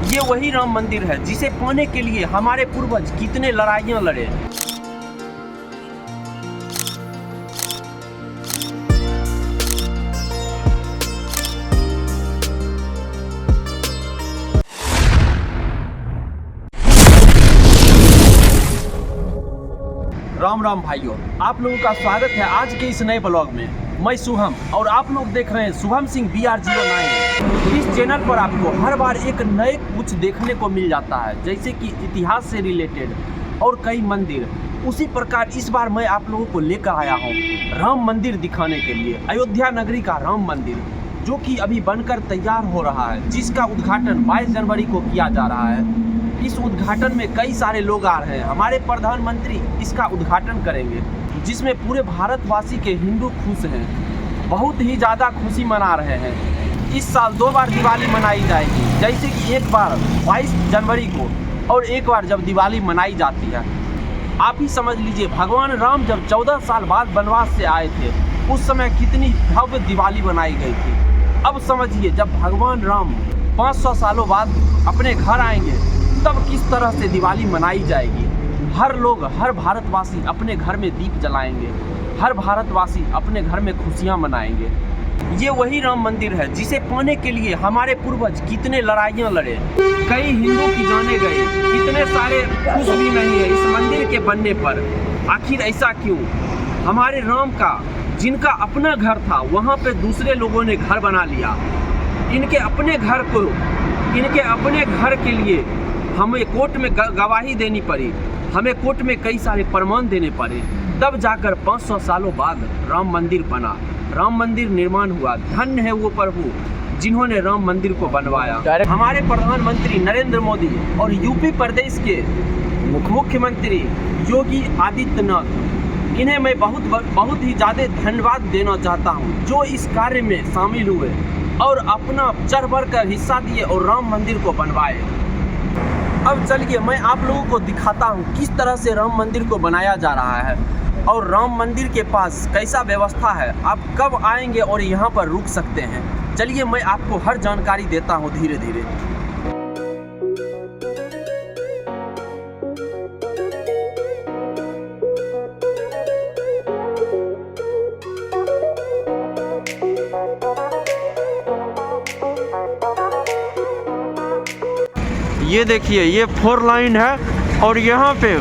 ये वही राम मंदिर है जिसे पाने के लिए हमारे पूर्वज कितने लड़ाइयाँ लड़े। राम राम भाइयों, आप लोगों का स्वागत है आज के इस नए ब्लॉग में। मैं शुभम और आप लोग देख रहे हैं शुभम सिंह BR09। इस चैनल पर आपको हर बार एक नए कुछ देखने को मिल जाता है, जैसे कि इतिहास से रिलेटेड और कई मंदिर। उसी प्रकार इस बार मैं आप लोगों को लेकर आया हूँ राम मंदिर दिखाने के लिए। अयोध्या नगरी का राम मंदिर जो कि अभी बनकर तैयार हो रहा है, जिसका उद्घाटन 22 जनवरी को किया जा रहा है। इस उद्घाटन में कई सारे लोग आ रहे हैं। हमारे प्रधानमंत्री इसका उद्घाटन करेंगे, जिसमें पूरे भारतवासी के हिंदू खुश हैं, बहुत ही ज़्यादा खुशी मना रहे हैं। इस साल 2 बार दिवाली मनाई जाएगी, जैसे कि एक बार 22 जनवरी को और एक बार जब दिवाली मनाई जाती है। आप ही समझ लीजिए, भगवान राम जब 14 साल बाद वनवास से आए थे, उस समय कितनी भव्य दिवाली मनाई गई थी। अब समझिए, जब भगवान राम 500 सालों बाद अपने घर आएंगे, तब किस तरह से दिवाली मनाई जाएगी। हर लोग, हर भारतवासी अपने घर में दीप जलाएंगे, हर भारतवासी अपने घर में खुशियां मनाएंगे। ये वही राम मंदिर है जिसे पाने के लिए हमारे पूर्वज कितने लड़ाइयां लड़े, कई हिंदू की जाने गए, कितने सारे खुश भी नहीं है इस मंदिर के बनने पर। आखिर ऐसा क्यों? हमारे राम का जिनका अपना घर था, वहाँ पे दूसरे लोगों ने घर बना लिया। इनके अपने घर के लिए हमें कोर्ट में गवाही देनी पड़ी, हमें कोर्ट में कई सारे प्रमाण देने पड़े, तब जाकर 500 सालों बाद राम मंदिर बना, राम मंदिर निर्माण हुआ। धन्य है वो प्रभु जिन्होंने राम मंदिर को बनवाया। हमारे प्रधानमंत्री नरेंद्र मोदी और यूपी प्रदेश के मुख्यमंत्री योगी आदित्यनाथ, इन्हें मैं बहुत ही ज़्यादा धन्यवाद देना चाहता हूँ, जो इस कार्य में शामिल हुए और अपना चढ़ बढ़ कर हिस्सा दिए और राम मंदिर को बनवाए। अब चलिए मैं आप लोगों को दिखाता हूँ किस तरह से राम मंदिर को बनाया जा रहा है और राम मंदिर के पास कैसा व्यवस्था है, आप कब आएंगे और यहाँ पर रुक सकते हैं। चलिए मैं आपको हर जानकारी देता हूँ धीरे धीरे। ये देखिए, ये 4 लाइन है और यहाँ पे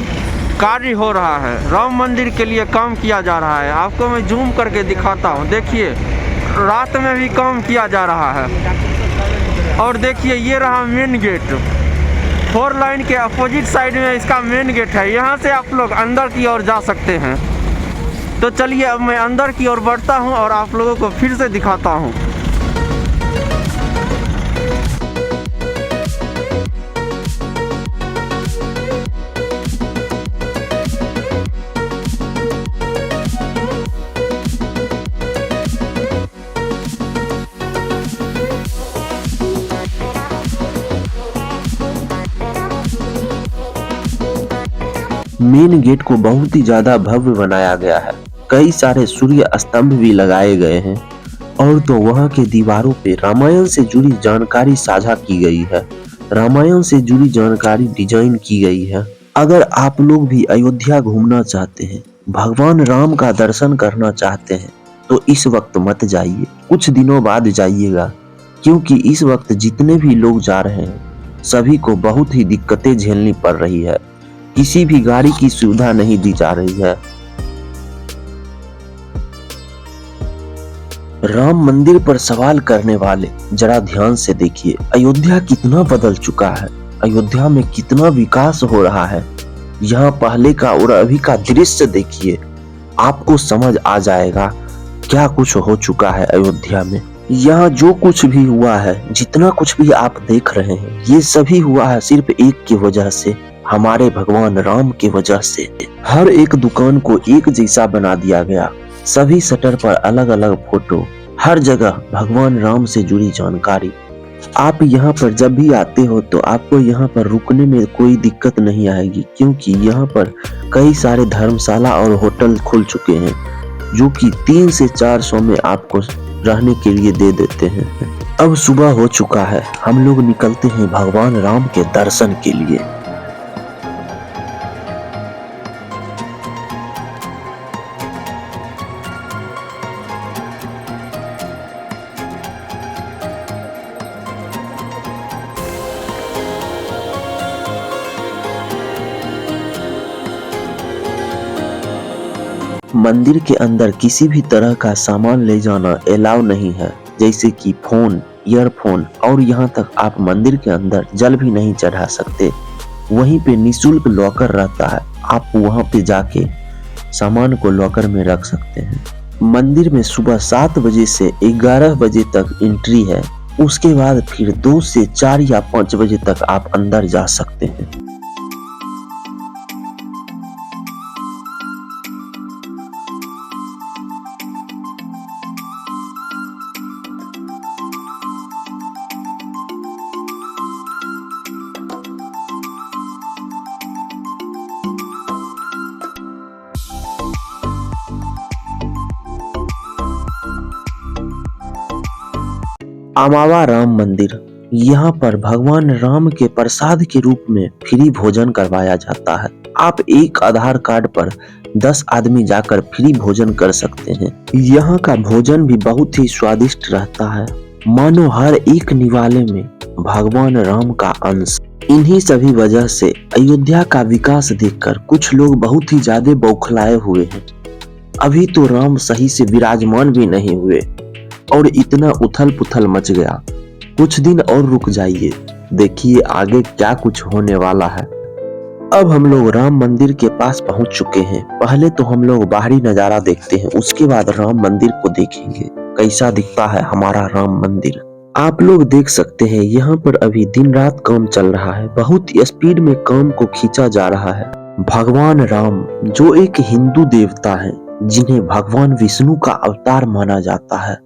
कार्य हो रहा है। राम मंदिर के लिए काम किया जा रहा है। आपको मैं जूम करके दिखाता हूँ। देखिए, रात में भी काम किया जा रहा है। और देखिए, ये रहा मेन गेट। 4 लाइन के अपोजिट साइड में इसका मेन गेट है। यहाँ से आप लोग अंदर की ओर जा सकते हैं। तो चलिए अब मैं अंदर की ओर बढ़ता हूँ और आप लोगों को फिर से दिखाता हूँ। मेन गेट को बहुत ही ज्यादा भव्य बनाया गया है। कई सारे सूर्य स्तंभ भी लगाए गए हैं और तो वहां के दीवारों पे रामायण से जुड़ी जानकारी साझा की गई है। रामायण से जुड़ी जानकारी डिजाइन की गई है। अगर आप लोग भी अयोध्या घूमना चाहते हैं, भगवान राम का दर्शन करना चाहते हैं, तो इस वक्त मत जाइए, कुछ दिनों बाद जाइएगा, क्योंकि इस वक्त जितने भी लोग जा रहे हैं सभी को बहुत ही दिक्कतें झेलनी पड़ रही है। किसी भी गाड़ी की सुविधा नहीं दी जा रही है। राम मंदिर पर सवाल करने वाले जरा ध्यान से देखिए, अयोध्या कितना बदल चुका है, अयोध्या में कितना विकास हो रहा है। यहाँ पहले का और अभी का दृश्य देखिए, आपको समझ आ जाएगा क्या कुछ हो चुका है अयोध्या में। यहाँ जो कुछ भी हुआ है, जितना कुछ भी आप देख रहे हैं, ये सभी हुआ है सिर्फ एक की वजह से, हमारे भगवान राम की वजह से। हर एक दुकान को एक जैसा बना दिया गया, सभी शटर पर अलग अलग फोटो, हर जगह भगवान राम से जुड़ी जानकारी। आप यहाँ पर जब भी आते हो तो आपको यहाँ पर रुकने में कोई दिक्कत नहीं आएगी, क्योंकि यहाँ पर कई सारे धर्मशाला और होटल खुल चुके हैं, जो कि 300 से 400 में आपको रहने के लिए दे देते हैं। अब सुबह हो चुका है, हम लोग निकलते हैं भगवान राम के दर्शन के लिए। मंदिर के अंदर किसी भी तरह का सामान ले जाना अलाउ नहीं है, जैसे कि फोन, ईयरफोन और यहाँ तक आप मंदिर के अंदर जल भी नहीं चढ़ा सकते। वहीं पे निःशुल्क लॉकर रहता है, आप वहाँ पे जाके सामान को लॉकर में रख सकते हैं। मंदिर में सुबह 7 बजे से 11 बजे तक एंट्री है, उसके बाद फिर 2 से 4 या 5 बजे तक आप अंदर जा सकते हैं। अमावा राम मंदिर, यहाँ पर भगवान राम के प्रसाद के रूप में फ्री भोजन करवाया जाता है। आप एक आधार कार्ड पर 10 आदमी जाकर फ्री भोजन कर सकते हैं। यहाँ का भोजन भी बहुत ही स्वादिष्ट रहता है, मानो हर एक निवाले में भगवान राम का अंश। इन्हीं सभी वजह से अयोध्या का विकास देखकर कुछ लोग बहुत ही ज्यादा बौखलाए हुए हैं। अभी तो राम सही से विराजमान भी नहीं हुए और इतना उथल पुथल मच गया। कुछ दिन और रुक जाइए, देखिए आगे क्या कुछ होने वाला है। अब हम लोग राम मंदिर के पास पहुंच चुके हैं। पहले तो हम लोग बाहरी नजारा देखते हैं, उसके बाद राम मंदिर को देखेंगे कैसा दिखता है हमारा राम मंदिर। आप लोग देख सकते हैं यहाँ पर अभी दिन रात काम चल रहा है, बहुत स्पीड में काम को खींचा जा रहा है। भगवान राम जो एक हिंदू देवता है, जिन्हें भगवान विष्णु का अवतार माना जाता है,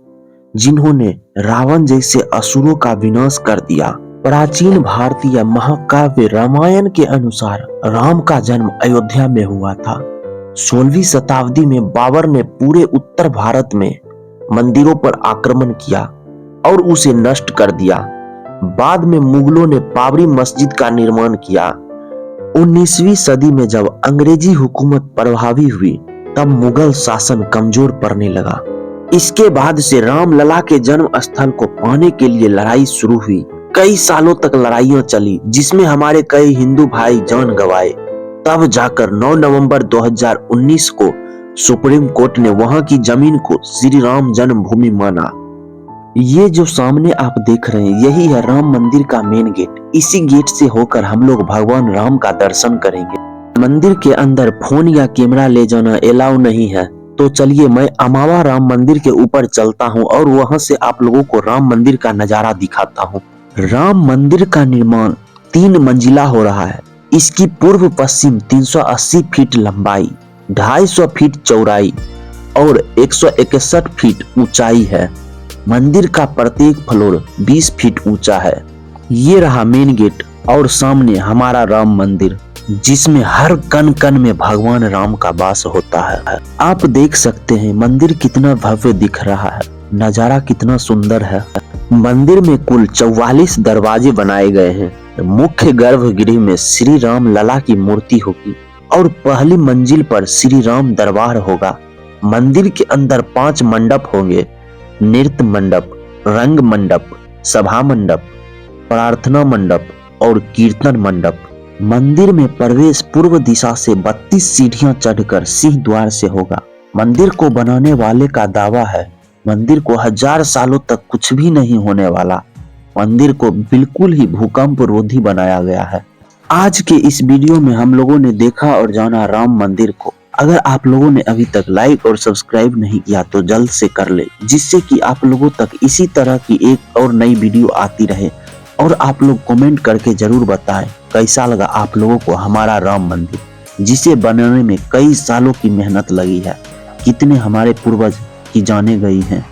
जिन्होंने रावण जैसे असुरों का विनाश कर दिया। प्राचीन भारतीय महाकाव्य रामायण के अनुसार राम का जन्म अयोध्या में हुआ था। 16वीं शताब्दी में बाबर ने पूरे उत्तर भारत में मंदिरों पर आक्रमण किया और उसे नष्ट कर दिया। बाद में मुगलों ने बाबरी मस्जिद का निर्माण किया। 19वीं सदी में जब अंग्रेजी हुकूमत प्रभावी हुई, तब मुगल शासन कमजोर पड़ने लगा। इसके बाद से रामलला के जन्म स्थल को पाने के लिए लड़ाई शुरू हुई। कई सालों तक लड़ाइयां चली, जिसमें हमारे कई हिंदू भाई जान गंवाए। तब जाकर 9 नवंबर 2019 को सुप्रीम कोर्ट ने वहां की जमीन को श्री राम जन्मभूमि माना। ये जो सामने आप देख रहे हैं, यही है राम मंदिर का मेन गेट। इसी गेट से होकर हम लोग भगवान राम का दर्शन करेंगे। मंदिर के अंदर फोन या कैमरा ले जाना अलाउ नहीं है, तो चलिए मैं अमावा राम मंदिर के ऊपर चलता हूं और वहां से आप लोगों को राम मंदिर का नजारा दिखाता हूं। राम मंदिर का निर्माण 3 मंजिला हो रहा है। इसकी पूर्व पश्चिम 380 फीट लंबाई, 250 फीट चौड़ाई और 161 फीट ऊंचाई है। मंदिर का प्रत्येक फ्लोर 20 फीट ऊंचा है। ये रहा मेन गेट और सामने हमारा राम मंदिर, जिसमें हर कण कण में भगवान राम का वास होता है। आप देख सकते हैं मंदिर कितना भव्य दिख रहा है, नजारा कितना सुंदर है। मंदिर में कुल 44 दरवाजे बनाए गए हैं। मुख्य गर्भगृह में श्री राम लला की मूर्ति होगी और पहली मंजिल पर श्री राम दरबार होगा। मंदिर के अंदर 5 मंडप होंगे, नृत्य मंडप, रंग मंडप, सभा मंडप, प्रार्थना मंडप और कीर्तन मंडप। मंदिर में प्रवेश पूर्व दिशा से 32 सीढ़ियां चढ़कर सिंह द्वार से होगा। मंदिर को बनाने वाले का दावा है मंदिर को 1000 सालों तक कुछ भी नहीं होने वाला। मंदिर को बिल्कुल ही भूकंप रोधी बनाया गया है। आज के इस वीडियो में हम लोगों ने देखा और जाना राम मंदिर को। अगर आप लोगों ने अभी तक लाइक और सब्सक्राइब नहीं किया तो जल्द से कर ले, जिससे कि आप लोगों तक इसी तरह की एक और नई वीडियो आती रहे। और आप लोग कमेंट करके जरूर बताएं कैसा लगा आप लोगों को हमारा राम मंदिर, जिसे बनाने में कई सालों की मेहनत लगी है। कितने हमारे पूर्वज की जाने गई हैं।